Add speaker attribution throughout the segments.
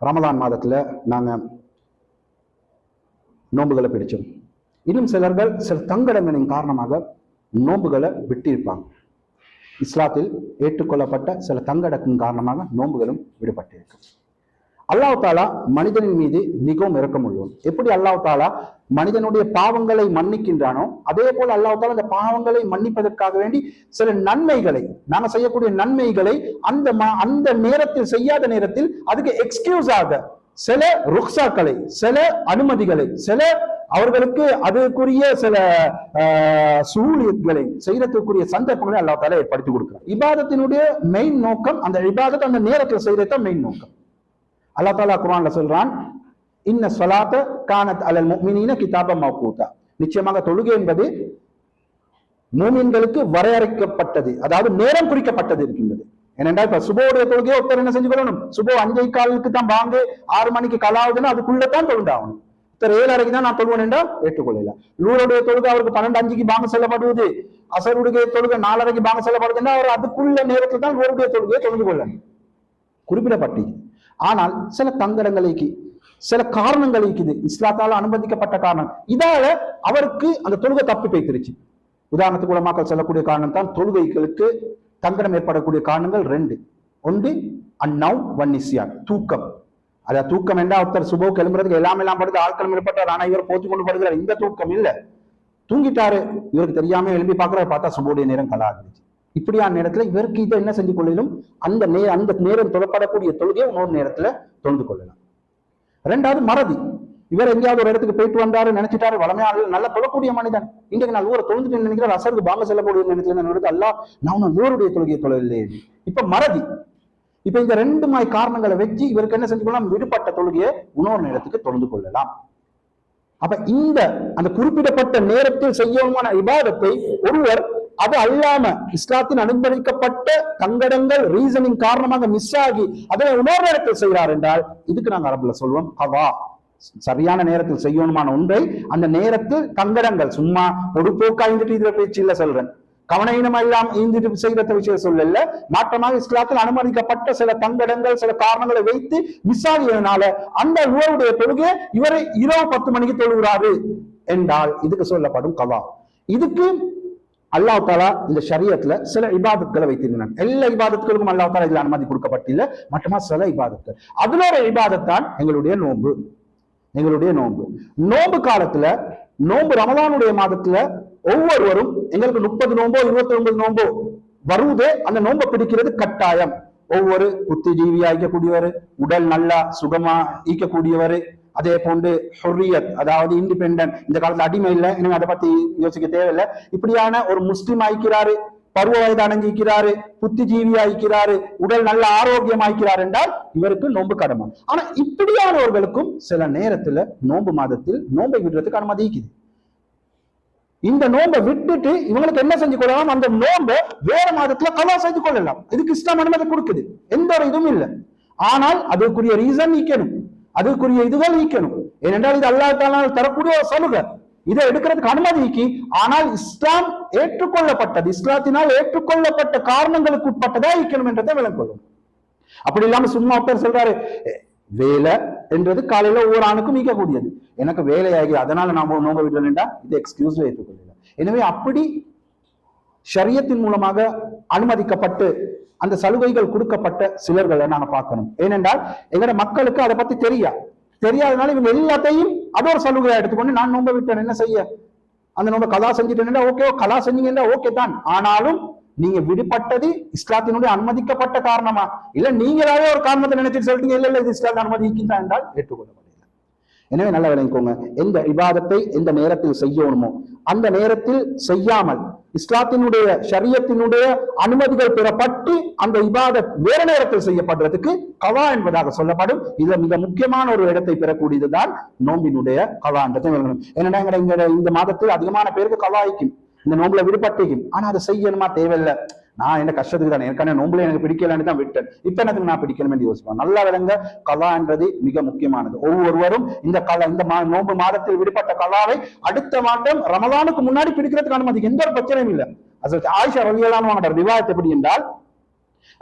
Speaker 1: ரமலான் மாதத்துல நாங்க நோன்புகளை பிடிச்சோம். இன்னும் சிலர்கள் சில தங்கடங்களின் காரணமாக நோன்புகளை விட்டிருப்பாங்க. இஸ்லாத்தில் ஏற்றுக்கொள்ளப்பட்ட சில தங்கடத்தின் காரணமாக நோன்புகளும் விடுபட்டிருக்கு. அல்லாஹ் தாலா மனிதனின் மீது மிகவும் இரக்கமுள்ளவன். எப்படி அல்லாஹ் தாலா மனிதனுடைய பாவங்களை மன்னிக்கின்றானோ அதே போல அல்லாஹ் தாலா அந்த பாவங்களை மன்னிப்பதற்காக வேண்டி சில நன்மைகளை, நாம செய்யக்கூடிய நன்மைகளை அந்த நேரத்தில் செய்யாத நேரத்தில் அதுக்கு எக்ஸ்கியூஸாக சில ருக்ஸாக்களை, சில அனுமதிகளை, சில அவர்களுக்கு அதுக்குரிய சில சூழியங்களை செய்யறதுக்குரிய சந்தர்ப்பங்களை அல்லாஹ் தாலா ஏற்படுத்தி கொடுக்கிறார். இபாதத்தினுடைய மெயின் நோக்கம் அந்த இபாதத் அந்த நேரத்தில் செய்யறதுதான் மெயின் நோக்கம். அல்லாஹ் தாலா குர்ஆன்ல சொல்றான், இன்ன ஸலாத்த கானத் அலல் முஃமினீன கிதாபம் மவ்கூதா. நிச்சயமாக தொழுகை என்பது மூமின்களுக்கு வரையறுக்கப்பட்டது, அதாவது நேரம் குறிக்கப்பட்டது இருக்கின்றது. ஏனென்றால் இப்ப சுபோடைய தொழுகையை ஒருத்தர் என்ன செஞ்சு கொள்ளணும், சுபோ 5:15 தான் வாங்க, 6 மணிக்கு கலாவுதுன்னா அதுக்குள்ளதான் தொழுந்தாகணும். ஒருத்தர் 7:30 தான் நான் தொழுவேன் என்றால் ஏற்றுக்கொள்ளல. லூருடைய தொழுகை அவருக்கு 12:05 பாங்க செல்லப்படுவது, அசருடைய தொழுகை 4:30 பாங்க செல்லப்படுதுன்னா அவர் அதுக்குள்ள நேரத்தில் தான் லூருடைய தொழுகையை தொழுந்து கொள்ளணும் குறிப்பிடப்பட்டு. ஆனால் சில தங்கடங்களுக்கு, சில காரணங்களுக்கு இது இஸ்லாத்தால அனுமதிக்கப்பட்ட காரணம், இதால அவருக்கு அந்த தொழுகை தப்பி போய்த்திருச்சு. உதாரணத்துக்கு உலமாக்கள் சொல்லக்கூடிய காரணம் தான் தொழுகைகளுக்கு தங்கடம் ஏற்படக்கூடிய காரணங்கள் 2. ஒன்று அந்நவ் வன்னிசியான், தூக்கம். அதாவது தூக்கம் என்றால் ஒருத்தர் சுபோக்கு எழும்புறதுக்கு எல்லாம் படுது, ஆட்கள் மேற்பட்டார், ஆனா இவர் போச்சு கொண்டு படுகிறார். இந்த தூக்கம் இல்ல, தூங்கிட்டாரு, இவருக்கு தெரியாம எழுப்பி பார்க்கிறார், பார்த்தா சுபோடைய நேரம் கலாகிடுச்சு. இப்படியான நேரத்துல இவருக்கு இதை என்ன செஞ்சு கொள்ளிலும் அந்த நேரம் தொழப்படக்கூடிய தொழுகையை இன்னொரு நேரத்துல தொழுது கொள்ளலாம். 2வது மறதி. இவர் எங்கேயாவது ஒரு இடத்துக்கு போயிட்டு வந்தாரு, நினைச்சிட்டாரு, வளமையாக நல்லா தொழக்கூடிய மனிதன், இன்றைக்கு நான் ஊரை தொழுந்துட்டு நினைக்கிறார், அசருக்கு பாங்க செல்லக்கூடிய நினைச்சு அல்லா நான் ஊருடைய தொழுகையை தொழவில்லை. இப்ப மறதி. இப்ப இந்த 2 காரணங்களை வச்சு இவருக்கு என்ன செஞ்சு கொள்ளலாம், விடுபட்ட தொழுகையை இன்னொரு நேரத்துக்கு தொழுந்து கொள்ளலாம். அப்ப அந்த குறிப்பிடப்பட்ட நேரத்தில் செய்யணுமான இபாதத்தை ஒருவர் அது அல்லாம இஸ்லாத்தின் அனுமதிக்கப்பட்ட தங்கடங்கள் ரீசனிங் காரணமாக மிஸ் ஆகி அதனை இன்னொரு நேரத்தில் செய்கிறார் என்றால் இதுக்கு நாங்க அரபுல சொல்வோம் கவா. சரியான நேரத்தில் செய்யணுமான ஒன்றை அந்த நேரத்தில் தங்கடங்கள், சும்மா பொடுப்போக்கா இருந்துட்டு இதுல பேச்சு இல்ல சொல்றேன், கவனீனம் எல்லாம் ஈந்துட்டு செய்யற விஷயம் சொல்லல, மாற்றமாக இஸ்லாத்தில் அனுமதிக்கப்பட்ட சில தங்கடங்கள், சில காரணங்களை வைத்து மிஸ் ஆகியதுனால அந்த உறவுடைய தொழுகை இவரை இரவு 10 மணிக்கு தொழுகிறாரு என்றால் இதுக்கு சொல்லப்படும் கவா. இதுக்கு அல்லாஹ் தாலா இந்த ஷரியத்துல சில இபாதத்களை வைத்திருக்கிறான். எல்லா இபாதத்துகளுக்கும் அல்லாஹ் தாலா இதுல அனுமதி கொடுக்கப்பட்டில்லை, மட்டுமா சில இபாதத்து. அதுல ஒரு இபாதத்தான் எங்களுடைய நோன்பு. நோன்பு காலத்துல, நோன்பு ரமலானுடைய மாதத்துல ஒவ்வொருவரும் எங்களுக்கு 30 நோம்போ 29 நோம்போ வருவது, அந்த நோன்பை பிடிக்கிறது கட்டாயம். ஒவ்வொரு புத்திஜீவியா ஈக்கக்கூடியவர், உடல் நல்லா சுகமா ஈக்கக்கூடியவர், அதே போன்று ஹுர்ரியத், அதாவது இண்டிபெண்டன்ட், இந்த காலத்துல அடிமை இல்லை, எனக்கு அதை பத்தி யோசிக்க தேவையில்லை. இப்படியான ஒரு முஸ்லிம் ஆயிக்கிறாரு, பருவ வயது அடைஞ்சிக்கிறாரு, புத்திஜீவி ஆயிக்கிறாரு, உடல் நல்ல ஆரோக்கியம் ஆயிக்கிறார் என்றால் இவருக்கு நோன்பு கடமை. ஆனா இப்படியானவர்களுக்கும் சில நேரத்துல நோன்பு மாதத்தில் நோன்பை விடுறதுக்கு அனுமதி இருக்குது. இந்த நோன்பை விட்டுட்டு இவங்களுக்கு என்ன செஞ்சு கொள்ளலாம், அந்த நோன்பை வேற மாதத்துல கலா செஞ்சு கொள்ளலாம். இதுக்கு இஸ்லாம் அனுமதி கொடுக்குது, எந்த ஒரு இதுவும் இல்லை. ஆனால் அதுக்குரிய ரீசன் நீக்கணும், அதுக்குரிய இதுகள் நீக்கணும். ஏனென்றால் இது அல்லாஹ் தஆலா தரக்கூடிய ஒரு சலுகை, இதை எடுக்கிறதுக்கு அனுமதிக்கு. ஆனால் இஸ்லாம் ஏற்றுக்கொள்ளப்பட்டது, இஸ்லாத்தினால் ஏற்றுக்கொள்ளப்பட்ட காரணங்களுக்கு உட்பட்டதா ஈக்கணும் என்றதை விளங்கொள்ளும். அப்படி இல்லாம சும்மா ஒருத்தர் சொல்றாரு, வேலை என்றது காலையில ஒவ்வொரு ஆணுக்கும் நீக்கக்கூடியது, எனக்கு வேலையாகி அதனால நாம நோன்பு விடலா, இது எக்ஸ்கியூஸ்ல ஏற்றுக்கொள்ளல. எனவே அப்படி ஷரியத்தின் மூலமாக அனுமதிக்கப்பட்டு அந்த சலுகைகள் கொடுக்கப்பட்ட சிலர்களை நாங்க பார்க்கணும். ஏனென்றால் எங்களோட மக்களுக்கு அதை பத்தி தெரியாதனால இவங்க எல்லாத்தையும் அது ஒரு சலுகையா எடுத்துக்கொண்டு நான் நோன்பை விட்டேன், என்ன செய்ய, அந்த நோன்பை கலா செஞ்சுட்டேன், ஓகே கலா செஞ்சீங்கன்னா ஓகே தான். ஆனாலும் நீங்க விடுபட்டது இஸ்லாத்தினுடைய அனுமதிக்கப்பட்ட காரணமா, இல்ல நீங்களாவே ஒரு காரணத்தை நினைச்சிட்டு சொல்லிட்டீங்க, இல்ல இது இஸ்லாத்தை அனுமதிக்கின்றா என்றால் ஏற்றுக்கொள்ளப்படவில்லை. எனவே நல்லா விளங்கிக்கோங்க, எந்த இபாதத்தை எந்த நேரத்தில் செய்யணுமோ அந்த நேரத்தில் செய்யாமல் இஸ்லாத்தினுடைய ஷரியத்தினுடைய அனுமதிகள் பெறப்பட்டு அந்த இபாதத் வேற நேரத்தில் செய்யப்படுறதுக்கு கவா என்பதாக சொல்லப்படும். இதுல மிக முக்கியமான ஒரு இடத்தை பெறக்கூடியதுதான் நோம்பினுடைய கவா என்றதை விளங்கணும். ஏன்னா இந்த மாதத்தில் அதிகமான பேருக்கு கவா ஆயிக்கும், இந்த நோம்புல விடுபட்டிக்கும். ஆனா அதை செய்யணுமா தேவையில்லை, நான் என்ன கஷ்டத்துக்கு தானே, ஏற்கனவே நோம்புல எனக்கு பிடிக்கலன்னு தான் விட்டேன், இப்ப எனக்கு நான் பிடிக்கணும் என்று யோசிப்பேன். நல்லா விளங்க, கலா என்றது மிக முக்கியமானது. ஒவ்வொருவரும் இந்த நோம்பு மாதத்தில் விடுபட்ட கலாவை அடுத்த மாதம் ரமலானுக்கு முன்னாடி பிடிக்கிறதுக்கு அனுமதி, எந்த ஒரு பிரச்சனையும் இல்லை. அது ஆயிஷா ரலியல்லாஹு அன்ஹா ரிவாயத் எப்படி என்றால்,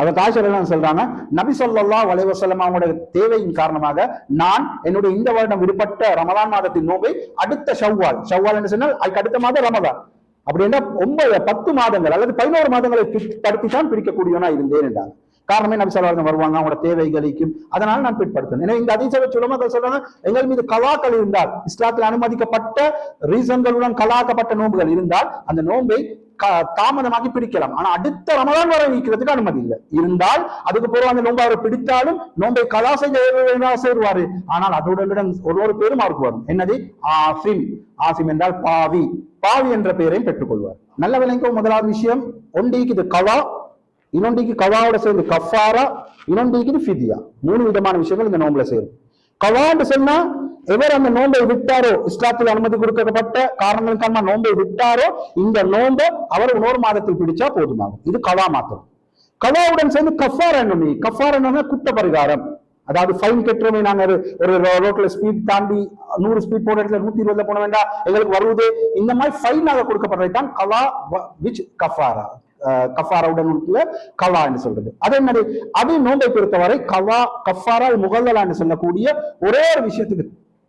Speaker 1: அதை தாய்ஷர் சொல்றாங்க, நபி ஸல்லல்லாஹு அலைஹி வஸல்லம் அவங்களுடைய தேவையின் காரணமாக நான் என்னுடைய இந்த வருடம் விடுபட்ட ரமலான் மாதத்தின் நோன்பை அடுத்த ஷவ்வால் என்று சொன்னால் அதுக்கு அடுத்த மாதம் ரமலான் அப்படின்னா 10 மாதங்கள் அல்லது 11 மாதங்களை படுத்தித்தான் பிடிக்கக்கூடியவனா இருந்தேன் என்றாங்க. காரணமே நபி ஸல்லல்லாஹு அலைஹி வஸல்லம் வருவாங்க அவங்களோட தேவைகளுக்கும், அதனால நான் பிற்படுத்தேன். எனவே இந்த ஹதீஸை வச்சு உலமாக்கள் சொல்றாங்க, எங்கள் மீது கலாக்கள் இருந்தால், இஸ்லாத்தில் அனுமதிக்கப்பட்ட ரீசன்களுடன் கலாக்கப்பட்ட நோன்புகள் இருந்தால் அந்த நோன்பை தாமதமாக்கி பிடிக்கலாம். ஆனா அடுத்த ரமலான் வரை நீக்கிறதுக்கு அனுமதி இல்லை. இருந்தால் அதுக்கு பிறகு அந்த நோன்பை அவர் பிடித்தாலும் நோன்பை கலா செய்வாரு. ஆனால் அதோட ஒரு பேரும் அவருக்கு வரும். என்னது? ஆசிம். ஆசிம் என்றால் பாவி. பாவி என்ற பெயரையும் பெற்றுக்கொள்வார். நல்ல விளங்கும். முதலாவது விஷயம், ஒன்றிக்கு இது கலா, இன்னொன்றைக்கு கவாவோட சேர்ந்து கஃபாரா, இன்னொன்றைக்கு இது ஃபிதியா. 3 விதமான விஷயங்கள் இந்த நோன்புல சேரும். கவான்னு சொன்னா எவர் அந்த நோன்பை விட்டாரோ, இஸ்லாத்தில் அனுமதி கொடுக்கப்பட்ட காரணங்களுக்கான நோன்பை விட்டாரோ, இந்த நோன்பை அவர் 1 மாதத்தில் பிடிச்சா போதுமாகும். இது கவா மாத்திரம். கவாவுடன் சேர்ந்து கஃபாரா என்ன? கஃபாரா என்ன? குற்ற பரிகாரம். அதாவது ஃபைன் கட்டுறமே, நாங்க ஒரு ரோட்ல ஸ்பீட் தாண்டி 100 ஸ்பீட் போன இடத்துல 120 போன வேண்டாம் எங்களுக்கு வருவது, இந்த மாதிரி ஃபைனாக கொடுக்கப்படுறதுதான் கவா விச் கஃபாரா. கஃபாராவுடன் கவா என்று சொல்றது. அதே மாதிரி அது நோன்பை பொறுத்தவரை கவா கஃபாரா முகல்லலா என்று சொல்லக்கூடிய ஒரே ஒரு விஷயத்துக்கு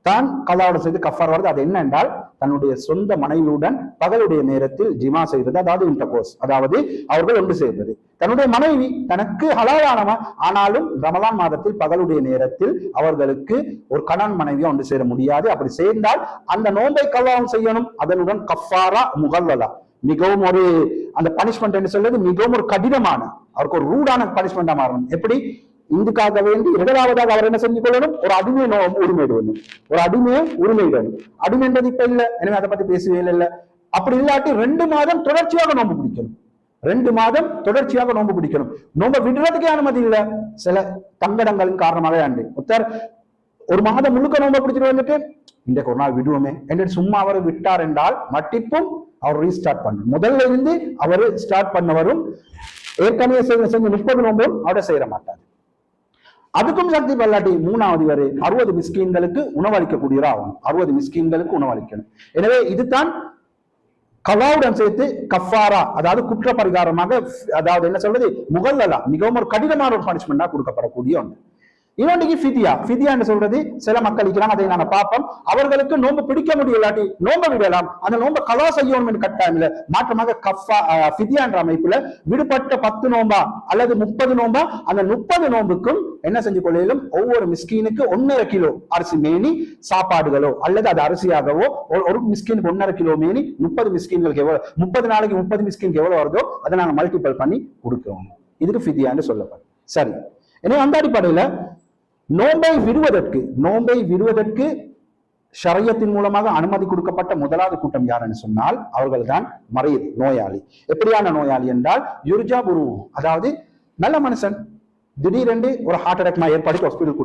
Speaker 1: தான் கலாவோட செய்து கஃபார் வருது. அது என்ன என்றால், தன்னுடைய சொந்த மனைவியுடன் பகலுடைய நேரத்தில் ஜிமா செய்வது, அதாவது இன்டர்கோர்ஸ், அதாவது அவர்கள் ஒன்று சேர்வது. தன்னுடைய மனைவி தனக்கு ஹலாலானவ, ஆனாலும் ரமலான் மாதத்தில் பகலுடைய நேரத்தில் அவர்களுக்கு ஒரு கணவன் மனைவியா ஒன்று சேர முடியாது. அப்படி சேர்ந்தால் அந்த நோன்பை கல்லாவும் செய்யணும். அதனுடன் கஃபாரா முகல்லலா, மிகவும் ஒரு அந்த பனிஷ்மெண்ட் என்று சொல்றது மிகவும் ஒரு கடினமான, அவருக்கு ஒரு ரூடான பனிஷ்மெண்டா மாறணும். எப்படி? இதுக்காக வேண்டி இரண்டாவதாக அவர் என்ன செஞ்சு கொள்ளணும்? ஒரு அடிமையை உரிமையிடணும். ஒரு அடிமையை உரிமையிடணும். அடிமைன்றது இப்ப இல்ல, எனவே அதை பத்தி பேசவே இல்லை. அப்படி இல்லாட்டி 2 மாதம் தொடர்ச்சியாக நோன்பு பிடிக்கணும். 2 மாதம் தொடர்ச்சியாக நோன்பு பிடிக்கணும். நோன்பை விடுறதுக்கே அனுமதி இல்லை, சில தங்கடங்களின் காரணமாக. ஆண்டு ஒருத்தர் 1 மாதம் முழுக்க நோன்பை பிடிச்சிட்டு வந்துட்டு இன்றைக்கு ஒரு நாள் விடுவோமே என்று சும்மா அவர் விட்டார் என்றால் மட்டிப்பும் அவர் ரீஸ்டார்ட் பண்ண, முதல்ல இருந்து அவர் ஸ்டார்ட் பண்ணவரும் ஏற்கனவே செஞ்ச 30 நோன்பும் அவரை செய்ய மாட்டார். அதுக்கும் சக்தி பல்லாட்டி 3வது வரை 60 மிஸ்கீன்களுக்கு உணவளிக்கக்கூடியவரா ஆகும். 60 மிஸ்கீன்களுக்கு உணவளிக்கணும். எனவே இதுதான் கலாவுடன் சேர்த்து கஃபாரா, அதாவது குற்ற பரிகாரமாக, அதாவது என்ன சொல்றது, முகல்லலா, மிகவும் ஒரு கடினமான ஒரு பனிஷ்மெண்டா கொடுக்கப்படக்கூடிய ஒன்று. இன்னொன்றைக்கு ஃபிதியா. ஃபிதியா என்று சொல்றது சில மக்கள் இருக்கிறாங்க, அதை நாம பார்ப்போம். அவர்களுக்கு நோன்பு பிடிக்க முடியலாட்டி நோன்பை விடலாம், அந்த நோன்பை கலா செய்யணும் என்று கட்டாயம் இல்லை. மாற்றமாக ஃபிதியா என்ற அமைப்புல விடுபட்ட 10 நோன்பா அல்லது 30 நோன்பா, அந்த 30 நோன்புக்கும் என்ன செஞ்சு கொள்ளையிலும் ஒவ்வொரு மிஸ்கீனுக்கு 1.5 கிலோ அரிசி மேனி சாப்பாடுகளோ, அல்லது அது அரிசியாகவோ ஒரு மிஸ்கீனுக்கு 1.5 கிலோ மேனி 30 மிஸ்கீன்களுக்கு எவ்வளவு, 30 நாளைக்கு 30 மிஸ்கீனுக்கு எவ்வளவு வருதோ அதை நாங்க மல்டிபிள் பண்ணி கொடுக்கிறோம். இதுக்கு ஃபிதியான்னு சொல்லப்படும். சரி, எனவே அந்த அடிப்படையில நோன்பை விடுவதற்கு ஷரியத்தின் மூலமாக அனுமதி கொடுக்கப்பட்ட முதலாவது கூட்டம் யாருன்னு சொன்னால் அவர்கள் தான் மரீத், நோயாளி. எப்படியான நோயாளி என்றால் யுர்ஜா புரு, அதாவது நல்ல மனுஷன் திடீரென்று ஒரு ஹார்ட் அட்டாக் ஏற்படுத்தி ஹாஸ்பிட்டல்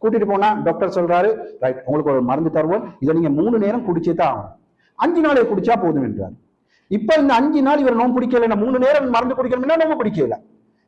Speaker 1: கூட்டிட்டு போனா டாக்டர் சொல்றாரு, ரைட், உங்களுக்கு ஒரு மருந்து தருவோம், இதை நீங்க 3 நேரம் குடிச்சே தான் ஆகும், 5 நாளை குடிச்சா போதும் என்றார். இப்ப இந்த 5 நாள் இவர் நோன்பு பிடிக்கல, 3 நேரம் மருந்து குடிக்கணும்னா நோன்பு பிடிக்கல.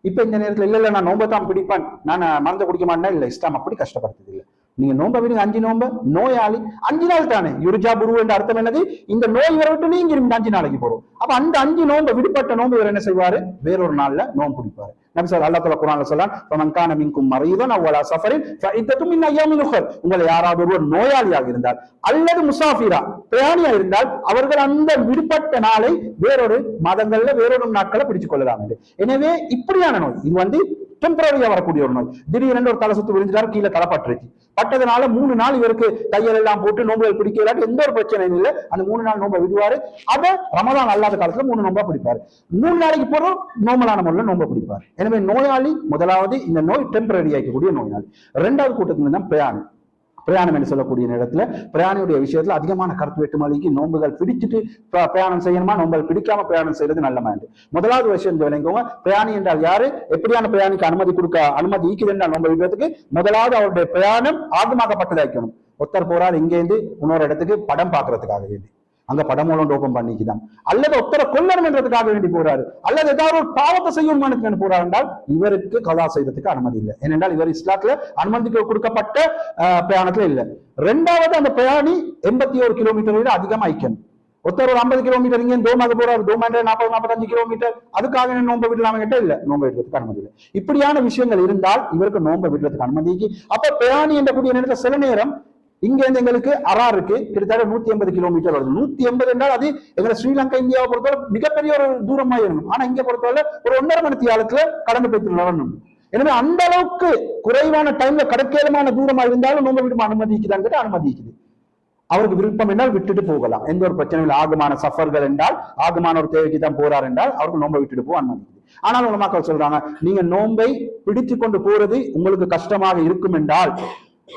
Speaker 1: இப்ப இந்த நேரத்துல இல்ல நான் நோன்பை தான் பிடிப்பேன், நான் மருந்து குடிக்க மாட்டேன், இல்ல இஸ்லாம் அப்படி கஷ்டப்படுறது இல்லை. நீங்க நோன்பை விடுங்க, 5 நோன்பு, நோயாளி 5 நாள் தானே. யுர்ஜா புரு என்ற அர்த்தம் என்னது, இந்த நோய் இவரை விட்டு நீங்க 5 நாளைக்கு போறோம். அப்ப அந்த 5 நோன்பு விடுபட்ட நோன்பு இவர் என்ன செய்வாரு, வேறொரு நாள்ல நோன்பு பிடிப்பாரு. நபி ஸல்லல்லாஹு அலைஹி குர்ஆன்ல சொல்றான், ஃபமன் கான மின்கும் மரீதன் அவ் அலா ஸஃபரின் ஃபஇத்தத்தும் மின் அய்யாமின் உஹர், உங்களை யாராவது ஒருவர் நோயாளியாக இருந்தால் அல்லது முசாஃபிரா பிரயாணியா இருந்தால் அவர்கள் அந்த விடுபட்ட நாளை வேறொரு மாதங்கள்ல வேறொரு நாட்களை பிடிச்சு கொள்ளலாம் என்று. எனவே இப்படியான நோய் இது டெம்பரரியா வரக்கூடிய ஒரு நோய். திடீரென்று ஒரு தலை சுத்து விழுந்துட்டாரு, கீழே தலைப்பட்டுருச்சு, பட்டதுனால 3 நாள் இவருக்கு தையல் எல்லாம் போட்டு நோம்புகள் பிடிக்கலாட்டி எந்த ஒரு பிரச்சனையும் இல்லை. அந்த 3 நாள் நோம்பை விடுவாரு. அதை ரமலான் அல்லாத காலத்துல 3 நோம்பா பிடிப்பாரு. 3 நாளைக்கு போறோம் நோம்பலான முறையில் நோம்பை பிடிப்பாரு. எனவே நோயாளி முதலாவது, இந்த நோய் டெம்பரரி ஆக்கக்கூடிய நோயாளி. 2வது கூட்டத்துல தான் பிரயாணம் என்று சொல்லக்கூடிய நேரத்துல பிரயாணியுடைய விஷயத்துல அதிகமான கருத்து வேற்றுமொழிக்கு, நோன்புகள் பிடிச்சிட்டு பிரயாணம் செய்யணுமா, நோன்புகள் பிடிக்காம பிரயாணம் செய்யறது நல்ல மாதிரி. முதலாவது விஷயம் விளங்குவோம், பிரயாணி என்றால் யாரு, எப்படியான பிரயாணிக்கு அனுமதி ஈக்குது என்றால் நோன்பு விடுறதுக்கு முதலாவது அவருடைய பிரயாணம் ஆகமாக்கப்பட்டதா இருக்கணும். ஒருத்தர் போறாரு இங்கேருந்து இன்னொரு இடத்துக்கு படம் பார்க்கறதுக்காக வேண்டி, அங்க படம் மூலம் ஓபன் பண்ணிக்குதான், அல்லது ஒருத்தரை கொல்லணும் என்றதுக்காக வேண்டி போறாரு, அல்லது ஏதாவது ஒரு பாவத்தை செய்யணும் போறாரு என்றால் இவருக்கு கலா செய்யறதுக்கு அனுமதி இல்லை. ஏனென்றால் இவர் இஸ்லாத்துல அனுமதி கொடுக்கப்பட்ட பிரயாணத்துல இல்லை. 2வது அந்த பிரயாணி 81 கிலோமீட்டர் விட அதிகமா ஐக்கணும். ஒருத்தர் ஒரு 50 கிலோமீட்டர் இங்கே தோமாக போறாரு, தோமாண்ட 40-45 கிலோமீட்டர், அதுக்காக நோன்பை விடலாம கேட்ட இல்ல, நோன்பை விடுறதுக்கு அனுமதி இல்லை. இப்படியான விஷயங்கள் இருந்தால் இவருக்கு நோன்பை விடுறதுக்கு அனுமதிக்கு. அப்ப பிரயாணி என்ற கூடிய நேரத்தில் சில நேரம் இங்க இருந்து எங்களுக்கு அராருக்கு கிட்டத்தட்ட 180 கிலோமீட்டர் வருது. 180 என்றால் அது எங்களை ஸ்ரீலங்கா இந்தியாவை பொறுத்தவரை மிகப்பெரிய ஒரு தூரமா இருக்கும். ஆனா இங்க பொறுத்தவரை ஒரு 1.5 மணி காலத்துல கடந்து போயிட்டு வரணும். எனவே அந்த அளவுக்கு குறைவான டைம்ல கடற்கேலமான தூரமா இருந்தாலும் நோன்பை விடும் அனுமதிக்குதான்னு அனுமதிக்குது. அவருக்கு விருப்பம் என்றால் விட்டுட்டு போகலாம், எந்த ஒரு பிரச்சனையும். ஆகமான சஃபர்கள் என்றால் ஆகமான ஒரு தேவைக்கு தான் போறார் என்றால் அவருக்கு நோன்பை விட்டுட்டு போக அனுமதிக்குது. ஆனால் உலமாக்கள் சொல்றாங்க, நீங்க நோன்பை பிடித்து கொண்டு போறது உங்களுக்கு கஷ்டமாக இருக்கும் என்றால்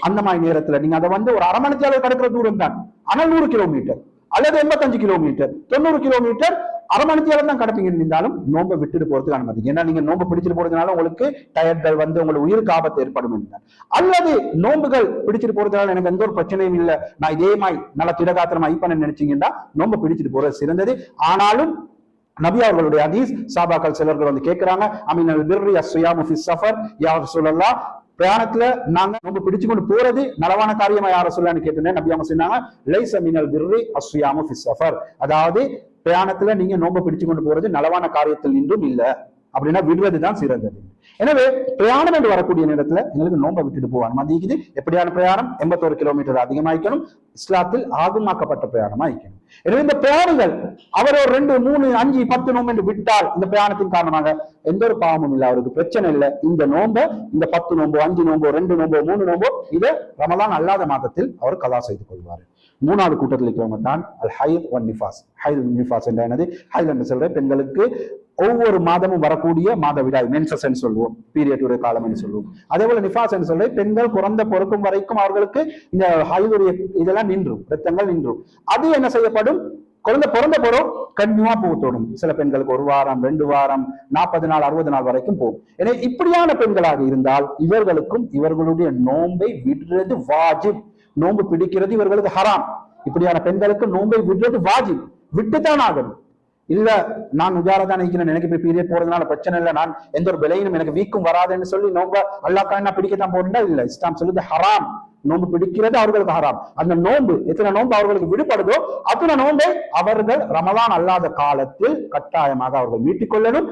Speaker 1: அந்த மாதிரி நேரத்துல நீங்க அதை ஒரு அரை மணி நேரம் கடக்கிற தூரம் தான், ஆனால் 100 கிலோமீட்டர் அல்லது 85 கிலோமீட்டர் 90 கிலோமீட்டர் அரை மணி நேரம் தான் கடப்பீங்க இருந்தாலும் நோன்பை விட்டுட்டு போறதுக்கு அனுமதி. ஏன்னா நீங்க நோன்பு பிடிச்சிட்டு போறதுனால உங்களுக்கு டயர்ட்கள் உங்களுக்கு உயிருக்கு ஆபத்து ஏற்படும் என்றால், அல்லது நோன்புகள் பிடிச்சிட்டு போறதுனால எனக்கு எந்த ஒரு பிரச்சனையும் இல்லை, நான் இதே மாதிரி நல்ல திடகாத்திரமா ஐப்பன நினைச்சீங்கன்னா நோன்பை பிடிச்சிட்டு போறது சிறந்தது. ஆனாலும் நபி அவர்களுடைய ஹதீஸ் சாபாக்கள் சிலர்கள் கேட்கிறாங்க, அமீனல் பிர்ரி அஸ்ஸியாமு ஃபி ஸஃபர் யா ரசூலல்லாஹ், பிரயாணத்துல நாங்க நோன்பு பிடிச்சு கொண்டு போறது நலவான காரியமா யார சொல்லலான்னு கேட்டேன். நபி அவங்க சொன்னாங்க, லைஸ மினல் பிர்ரி அஸ்ஸியாமு ஃபி ஸஃபர், அதாவது பிரயாணத்துல நீங்க நோன்பு பிடிச்சு கொண்டு போறது நலவான காரியத்தில் நின்றும் இல்ல, அப்படின்னா விடுறதுதான் சிறந்தது. எனவே பிரயாணம் என்று வரக்கூடிய நேரத்துல எங்களுக்கு நோன்பை விட்டுட்டு போக அனுமதிக்குது. எப்படியான பிரயாணம்? 81 கிலோமீட்டர் அதிகமாக்கணும், இஸ்லாத்தில் ஆகுமாக்கப்பட்ட பிரயாணமா இருக்கணும். எனவே இந்த பிரயாணிகள் அவர் ஒரு 2, 3, 5, 10 நோன்பு என்று விட்டால் இந்த பிரயாணத்தின் காரணமாக எந்த ஒரு பாவமும் இல்லை, அவருக்கு பிரச்சனை இல்லை. இந்த நோன்பை, இந்த 10 நோன்பு, 5 நோன்பு, 2 நோன்பு, 3 நோன்பு, இதை ரமலான் அல்லாத மாதத்தில் அவர் கலா செய்து கொள்வார். 3வது கூட்டத்தில் இருக்கிறவங்க தான் அல் ஹைத் வன் நிஃபாஸ். ஹைத் நிஃபாஸ் என்ற என்னது? ஹைத் என்று சொல்ற பெண்களுக்கு ஒவ்வொரு மாதமும் வரக்கூடிய மாதவிடாய், மென்சஸ் சொல்லுவோம், பீரியட் காலம் என்று சொல்லுவோம். அதே போல நிஃபாஸ் என்று சொல்ல பெண்கள் குறைந்த பொறுக்கும் வரைக்கும் அவர்களுக்கு இந்த ஹைதுடைய இதெல்லாம் நின்றும், ரத்தங்கள் நின்றும். அது என்ன செய்யப்படும்? குழந்தை பிறந்த பிறகு கன்னியூவா போகத்தோடும். சில பெண்களுக்கு 1 வாரம், 2 வாரம், 40 நாள், 60 நாள் வரைக்கும் போகும். எனவே இப்படியான பெண்களாக இருந்தால் இவர்களுக்கும் இவர்களுடைய நோன்பை விடுறது வாஜிப், நோன்பு பிடிக்கிறது இவர்களுக்கு ஹராம். இப்படியான பெண்களுக்கு நோன்பை விடுறது வாஜிப், விட்டுத்தான் ஆகணும். இல்ல நான் உஜாரதான் இருக்கிறேன், எனக்கு இப்ப பீரியட் போறதுனால பிரச்சனை இல்லை, நான் எந்த ஒரு விலையிலும் எனக்கு வீக்கும் வராதுன்னு சொல்லி நோம்ப அல்லாஹ் என்ன பிடிக்கத்தான் போறா இல்ல. இஸ்லாம் சொல்லுது ஹராம், நோன்பு பிடிக்கிறது அவர்களுக்கு ஹராம். அந்த நோன்பு எத்தனை நோன்பு அவர்களுக்கு விடுபடுதோ அத்தனை நோன்பை அவர்கள் ரமலான் அல்லாத காலத்தில் கட்டாயமாக அவர்கள் மீட்டிக் கொள்ளணும்.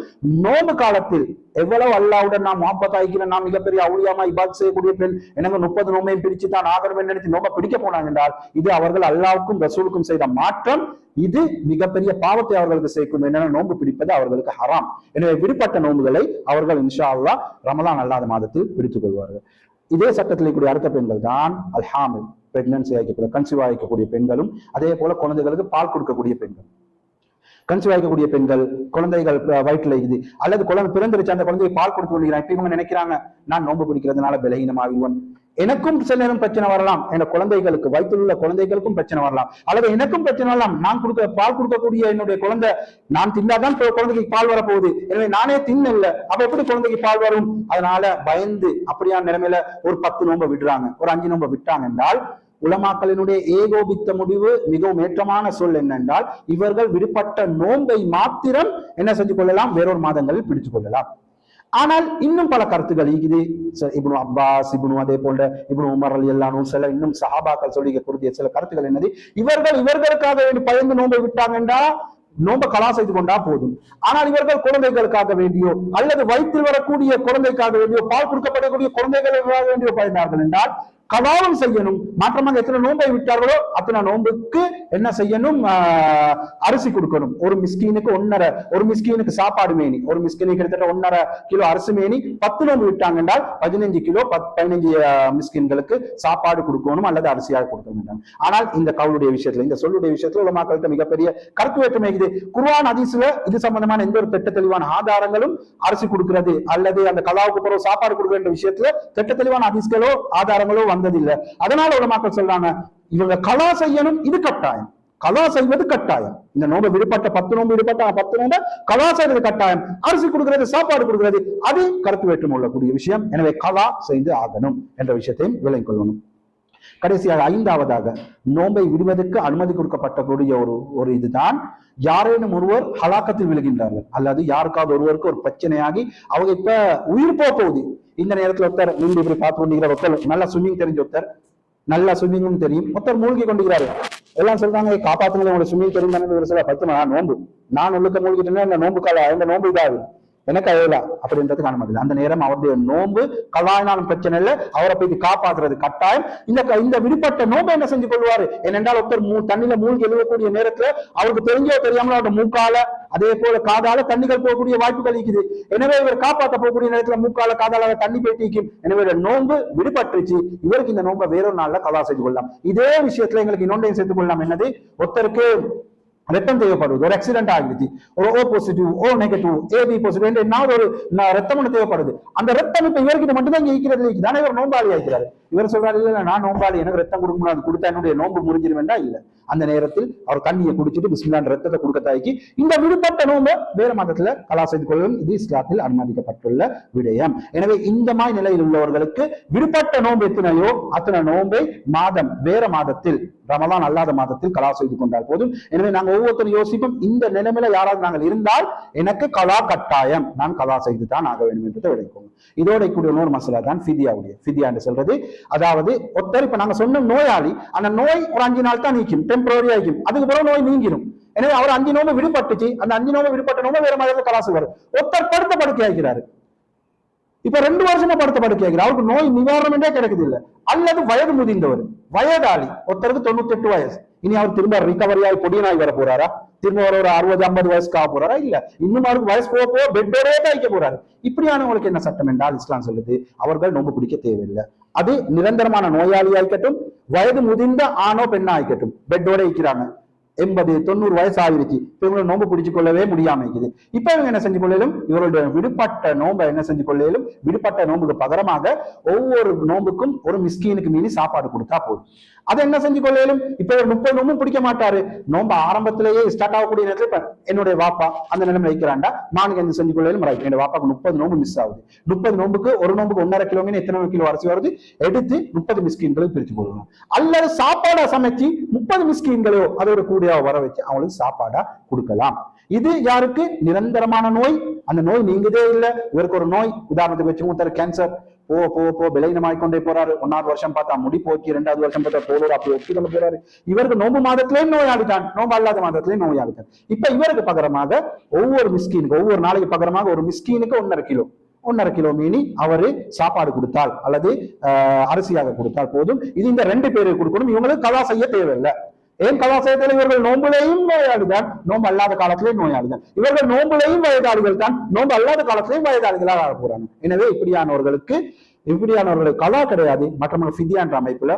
Speaker 1: நோன்பு காலத்தில் எவ்வளவு அல்லாவுடன் நாம் முஹப்பத் ஆகிக்கிறோம், நாம் மிகப்பெரிய அவுளியாமா இபாத் செய்யக்கூடிய பெண் எனக்கு 30 நோம்பையும் பிரிச்சு தான் ஆகணும் நினைச்சு நோம்ப பிடிக்க போனாங்க என்றால் இது அவர்கள் அல்லாவுக்கும் ரசூலுக்கும் செய்த மாற்றம், இது மிகப்பெரிய பாவத்தை அவர்களுக்கு சேர்க்கும். என்னென்ன நோன்பு பிடிப்பது அவர்களுக்கு ஹராம். எனவே விடுபட்ட நோன்புகளை அவர்கள் இன்ஷா அல்லாஹ் ரமலான் அல்லாத மாதத்தில் பிடித்துக் கொள்வார்கள். இதே சட்டத்தில் கூடிய அடுத்த பெண்கள் தான் அல் ஹாமில், பிரெக்னன்சி ஆகிக்கக்கூடிய கன்சீவ் ஆகிக்கக்கூடிய பெண்களும், அதே போல குழந்தைகளுக்கு பால் கொடுக்கக்கூடிய பெண்கள். கன்சீவ் ஆகிக்கக்கூடிய பெண்கள், குழந்தைகள் வயிற்றுல இது அல்லது குழந்தை பிறந்திருச்சு, அந்த குழந்தையை பால் கொடுத்து கொண்டிருக்கிறான். இப்ப இவங்க நினைக்கிறாங்க நான் நோன்பு பிடிக்கிறதுனால பலகீனமாகிடுவன், எனக்கும் சில நேரம் பிரச்சனை வரலாம், என் குழந்தைகளுக்கு வயிற்றில் உள்ள குழந்தைகளுக்கும் பிரச்சனை வரலாம், அல்லது எனக்கும் பிரச்சனை வரலாம், நான் பால் கொடுக்கக்கூடிய என்னுடைய குழந்தை நான் தின்னாதான் குழந்தைக்கு பால் வரப்போகுது, எனவே நானே தின்னல, அப்ப எப்படி குழந்தைக்கு பால் வரும்? அதனால பயந்து அப்படியான நிலைமையில ஒரு 10 நோன்பை விடுறாங்க, ஒரு 5 நோன்பை விட்டாங்க என்றால் உலமாக்களினுடைய ஏகோபித்த முடிவு மிகவும் ஏற்றமான சொல் என்னென்றால் இவர்கள் விடுபட்ட நோன்பை மாத்திரம் என்ன செஞ்சு கொள்ளலாம், வேறொரு மாதங்களில் பிடித்துக் கொள்ளலாம். ஆனால் இன்னும் பல கருத்துக்கள் இருக்குது. இப்னு அப்பாஸ், அதே போன்ற இப்னு உமர் ரலியல்லாஹு அன்ஹு, சில இன்னும் சஹாபாக்கள் சொல்லிக்கூடிய சில கருத்துக்கள் என்னது, இவர்களுக்காக வேண்டி பயந்து நோன்பை விட்டாங்கன்றா நோன்பை கலா செய்து கொண்டா போதும். ஆனால் இவர்கள் குழந்தைகளுக்காக வேண்டியோ அல்லது வயிற்றில் வரக்கூடிய குழந்தைக்காக வேண்டியோ பால் கொடுக்கப்படக்கூடிய குழந்தைகளுக்காக வேண்டியோ பயந்தார்கள் என்றால் கலாவும் செய்யணும். மாற்றமாக எத்தனை நோன்பை விட்டார்களோ அத்தனை நோன்புக்கு என்ன செய்யணும், அரிசி கொடுக்கணும். ஒரு மிஸ்கீனுக்கு 1.5, ஒரு மிஸ்கீனுக்கு சாப்பாடு மேனி, ஒரு மிஸ்கீனுக்கு கிட்டத்தட்ட 1.5 கிலோ அரிசி மேனி. 10 நோன்பு விட்டாங்க என்றால் 15 கிலோ 15 மிஸ்கின்களுக்கு சாப்பாடு கொடுக்கணும் அல்லது அரிசியாக கொடுக்கணும். ஆனால் இந்த கவுளுடைய விஷயத்துல, இந்த சொல்லுடைய விஷயத்துல உலமாக்களுக்கு மிகப்பெரிய கருத்து வேற்றுமை இருக்குது. குர்ஆன் ஹதீஸ்ல இது சம்பந்தமான எந்த ஒரு திட்ட தெளிவான ஆதாரங்களும் அரிசி கொடுக்கிறது அல்லது அந்த கலாவுக்கு பிறகு சாப்பாடு கொடுக்கிற விஷயத்துல திட்ட தெளிவான ஹதீஸ்களோ ஆதாரங்களோ வந்ததில்லை. அதனால உலமாக்கள் சொல்றாங்க இவங்க கலா செய்யணும், இது கட்டாயம், கலா செய்வது கட்டாயம். இந்த நோன்பு விடுபட்ட 10 நோன்பு விடுபட்ட 10 நோன்பு கலா செய்வது கட்டாயம். அரிசி கொடுக்கிறது, சாப்பாடு கொடுக்கிறது அது கருத்து வேற்றுமை உள்ளக்கூடிய விஷயம். எனவே கலா செய்து ஆகணும் என்ற விஷயத்தையும் விளங்கிக் கொள்ளணும். கடைசியாக 5வதாக நோன்பை விடுவதற்கு அனுமதி கொடுக்கப்பட்டக்கூடிய ஒரு இதுதான், யாரேனும் ஒருவர் ஹலாக்கத்தில் விழுகின்றார்கள் அல்லது யாருக்காவது ஒருவருக்கு ஒரு பிரச்சனையாகி அவங்க இப்ப உயிர் போகுது, இந்த நேரத்தில் ஒருத்தர் நின்று இப்படி பார்த்து கொண்டிருக்கிற ஒருத்தர் நல்லா ஸ்விம்மிங் தெரிஞ்ச ஒருத்தர், நல்லா ஸ்விம்மிங்கும் தெரியும், ஒருத்தர் மூழ்கி கொண்டிருக்கிறாரு, எல்லாம் சொல்றாங்க காப்பாத்துங்க உங்களை சுமி தெரியும் சில 10 நாள் நோன்பு நான் உள்ளுக்க மூழ்கிட்டேன்னா இந்த நோன்பு கால இந்த நோன்பு இதாகுது எனக்கு அழல அப்படின்றது காண முடியல. அந்த நேரம் அவருடைய நோன்பு கலாயினாலும் பிரச்சனை இல்லை, அவரை போய் காப்பாற்றுறது கட்டாயம். இந்த விடுபட்ட நோன்பை என்ன செஞ்சு கொள்வாரு? ஏனென்றால் ஒருத்தர் தண்ணியில மூழ்கி எழுவக்கூடிய நேரத்துல அவருக்கு தெரிஞ்சோ தெரியாமல அவருடைய மூக்கால அதே போல காதால தண்ணிகள் போகக்கூடிய வாய்ப்புகள் இருக்குது. எனவே இவர் காப்பாற்ற போகக்கூடிய நேரத்துல மூக்கால காதால தண்ணி போயிட்டு எனவே நோன்பு விடுபட்டுச்சு. இவருக்கு இந்த நோன்பை வேறொரு நாள்ல கலா செய்து கொள்ளலாம். இதே விஷயத்துல எங்களுக்கு இன்னொன்றையும் சேர்த்துக் கொள்ளலாம். என்னது, ஒருத்தருக்கு ரத்தம் தேவைப்படுது, ஒரு ஆக்சிடென்ட் ஆகிடுச்சு, ஒரு O positive O negative AB positive என்ன ஒரு ரத்தம் ஒன்று தேவைப்படுது. அந்த ரத்தம் இப்ப இவர்கிட்ட மட்டும்தான் இங்க இருக்கிறது இருக்குதானே, இவர் நோம்பாளி ஆகிறாரு. இவர் சொல்றாரு இல்ல நான் நோம்பாளி, எனக்கு ரத்தம் கொடுக்கணும், அது கொடுத்தா என்னுடைய நோன்பு முறிஞ்சிருவேண்டா இல்ல. அந்த நேரத்தில் அவர் தண்ணியை குடிச்சிட்டு பிஸ்மில்லாஹ் ரத்தத்தை கொடுக்கத்தாய்க்கு இந்த விடுபட்ட நோன்பை வேற மதத்துல கலா செய்து கொள்ளும். இது இஸ்லாத்தில் அனுமதிக்கப்பட்டுள்ள விடயம். எனவே இந்த மாதிரி நிலையில் உள்ளவர்களுக்கு விடுபட்ட நோன்பு எத்தனையோ அத்தனை நோன்பை மாதம் வேற மாதத்தில் ரமலான் அல்லாத மாதத்தில் கலா செய்து கொண்டால் போதும். எனவே நாங்கள் ஒவ்வொருத்தரும் யோசிப்போம், இந்த நிலைமையில யாராவது நாங்கள் இருந்தால் எனக்கு கலா கட்டாயம், நான் கலா செய்து தான் ஆக வேண்டும் என்றதை விளைக்கோங்க. இதோட கூடிய இன்னொரு மசாலா தான் ஃபிதியாவுடைய. ஃபிதியா என்று சொல்றது, அதாவது ஒருத்தர் இப்ப நாங்க சொன்ன நோயாளி, அந்த நோய் ஒரு 5 நாள் தான் நீக்கும், டெம்பரரி ஆகும், அதுக்கு பிறகு நோய் நீங்கிடும். எனவே அவர் 5 நோம்பு விடுபட்டுச்சு, அந்த 5 நோம்பு விடுபட்ட நோம்பு வேற மாதிரி கலா செய்வார். ஒருத்தர் படுத்த படுக்கை ஆகிறாரு, இப்ப 2 வருஷமா படுத்த படுக்கை ஆகிறார், அவருக்கு நோய் நிவாரணமே கிடைக்குது இல்ல. அல்லது வயது முதிர்ந்தவர், வயதாளி, ஒருத்தருக்கு 98 வயசு, இனி அவர் திரும்ப ரிகவரி ஆகி பொடியனாய் வர போறாரா? திரும்ப ஒரு 60-50 வயசுக்கு ஆக போறாரா? இல்ல, இன்னும் அவருக்கு வயசு போக போக பெட்டோடே தைக்க போறாரு. இப்படியானவங்களுக்கு என்ன சட்டம் என்றால் இஸ்லாம் சொல்லுது, அவர்கள் நோன்பு பிடிக்க தேவையில்லை. அது நிரந்தரமான நோயாளி ஆயிக்கட்டும், வயது முதிர்ந்த ஆணோ பெண்ணா ஆயிக்கட்டும், பெட்டோட இருக்கிறாங்க, 80-90 வயசு ஆகிருச்சு, இப்ப இவங்களை நோன்பு பிடிச்சு கொள்ளவே முடியாம இருக்குது. இப்ப இவங்க என்ன செஞ்சு கொள்ளையிலும், இவருடைய விடுபட்ட நோன்பை என்ன செஞ்சு கொள்ளையிலும், விடுபட்ட நோன்புக்கு பகரமாக ஒவ்வொரு நோன்புக்கும் ஒரு மிஸ்கீனுக்கு மீறி சாப்பாடு கொடுத்தா போதும். அதை என்ன செஞ்சு கொள்ளையிலும், இப்ப 30 நோம்பும் பிடிக்க மாட்டாரு, நோன்பு ஆரம்பத்திலேயே ஸ்டார்ட் ஆகக்கூடிய நேரத்தில் இப்ப என்னுடைய வாப்பா அந்த நிலைமை வைக்கிறாண்டா, நான் என்ன செஞ்சு கொள்ளையிலும் என்னோட வாப்பாக்கு 30 நோம்பு மிஸ் ஆகுது. 30 நோம்புக்கு ஒரு நோம்புக்கு 1.5 கிலோ மீன் எத்தனை கிலோ அரிசி வருது, எடுத்து 30 மிஸ்கீன்களும் பிரிச்சு போடணும். அல்லது சாப்பாடா சமைச்சு 30 மிஸ்கீன்களோ அதோட கூடிய வர வச்சு அவங்களுக்கு சாப்பாடா கொடுக்கலாம். இது யாருக்கு? நிரந்தரமான நோய், அந்த நோய் நீங்கதே இல்லை. இவருக்கு ஒரு நோய், உதாரணத்துக்கு வச்சு ஒருத்தர் கேன்சர் போ பலகீனமாய்க்கொண்டே போறாரு, 1வது வருஷம் பார்த்தா முடி போக்கி, 2வது வருஷம் பார்த்தா தோலோட அப்படி ஒட்டிக்கொள்ள போறாரு. இவருக்கு நோம்பு மாதத்திலேயும் நோயாளிதான், நோம்பு அல்லாத மாதத்திலேயும் நோயாளிதான். இப்ப இவருக்கு பகரமாக ஒவ்வொரு மிஸ்கீனுக்கு, ஒவ்வொரு நாளைக்கு பகரமாக ஒரு மிஸ்கீனுக்கு 1.5 கிலோ மீனி அவரு சாப்பாடு கொடுத்தால் அல்லது அரிசியாக கொடுத்தால் போதும். இது இந்த 2 பேருக்கு கொடுக்கணும், இவங்களுக்கு கலா செய்ய தேவையில்லை. ஏன் கலா செய்யத்தில் இவர்கள் நோம்புலையும் நோயாளிதான், நோம்பு அல்லாத காலத்திலேயும் நோயாளிதான். இவர்கள் நோம்புலையும் வயதாளிகள் தான், நோம்பு அல்லாத காலத்திலேயும் வயதாளிகளாக ஆக போறாங்க. எனவே இப்படியானவர்களுக்கு கலா கிடையாது. மற்றவங்க ஃபிதியா என்ற அமைப்புல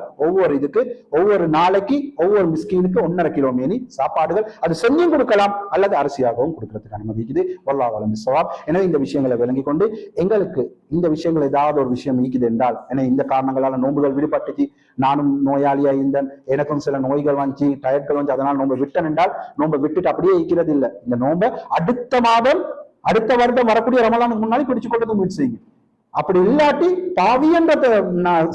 Speaker 1: ஒவ்வொரு நாளைக்கு ஒவ்வொரு மிஸ்கீனுக்கு 1.5 கிலோ மீனி சாப்பாடுகள் அது செஞ்சும் கொடுக்கலாம் அல்லது அரிசியாகவும் கொடுக்கறதுக்கு அனுமதிக்குது. வல்லாஹு அலம் பிஸ்ஸவாப். எனவே இந்த விஷயங்களை விளங்கி கொண்டு எங்களுக்கு இந்த விஷயங்கள் ஏதாவது ஒரு விஷயம் நீக்குது என்றால், ஏன்னா இந்த காரணங்களால நோம்புகள் விடுபட்டுச்சு, நானும் நோயாளியா இருந்தேன், எனக்கும் சில நோய்கள் வந்துச்சு, டயட்கள் வந்து, அதனால் நோம்பை விட்டேன் என்றால் நோம்பை விட்டுட்டு அப்படியே இருக்கிறது இல்லை. இந்த நோம்பை அடுத்த வருடம் வரக்கூடிய ரமலானுக்கு முன்னாடி பிடிச்சு கொள்றது முயற்சி செய்யுங்க. அப்படி இல்லாட்டி பாவி என்ற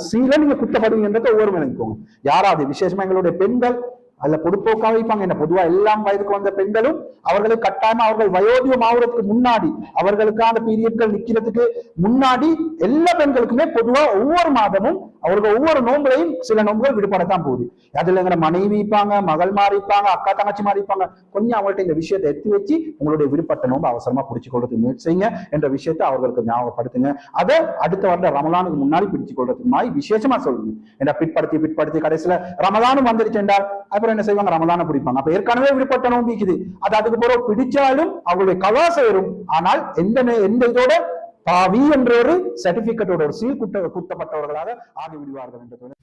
Speaker 1: சீல நீங்க குத்தப்படுவீங்கன்றத ஒவ்வொரு நினைக்கோங்க. யாராவது விசேஷமா எங்களுடைய பெண்கள் அதுல பொதுப்போக்காக வைப்பாங்க. என்ன பொதுவா எல்லாம் வயதுக்கு வந்த பெண்களும் அவர்களை கட்டாயமா அவர்கள் வயோதிகம் ஆகுறதுக்கு முன்னாடி, அவர்களுக்கான பீரியட்கள் நிக்கிறதுக்கு முன்னாடி எல்லா பெண்களுக்குமே பொதுவா ஒவ்வொரு மாதமும் அவர்கள் ஒவ்வொரு நோம்புலையும் சில நோம்புகள் விடுபடத்தான் போகுது. அதுல எங்க மனைவி இருப்பாங்க, மகள் மாறிப்பாங்க, அக்கா தங்கச்சி மாறிப்பாங்க. கொஞ்சம் அவங்கள்ட்ட இந்த விஷயத்தை எடுத்து வச்சு உங்களுடைய விடுபட்ட நோம்பு அவசரமா பிடிச்சு கொள்றதுக்கு முயற்சி செய்யுங்க என்ற விஷயத்தை அவர்களுக்கு ஞாபகப்படுத்துங்க. அதை அடுத்த வருடம் ரமலானுக்கு முன்னாடி பிடிச்சு கொள்றதுக்கு மாதிரி விசேஷமா சொல்லுங்க. ஏன்னா பிற்படுத்தி கடைசியில ரமலானும் வந்துருச்சு என்றால் அப்புறம் என்ன செய்வாங்க, ரமலான பிடிப்பாங்க. அப்ப ஏற்கனவே விடுபட்ட நோம்பு இருக்குது, அது அதுக்கு பிறகு பிடிச்சாலும் அவங்களுடைய கலா சேரும். ஆனால் எந்த இதோட பாவி என்ற ஒரு சர்டிபிகேட்டோட ஒரு சீல் குத்தப்பட்டவர்களாக ஆகிவிடுவார்கள் என்று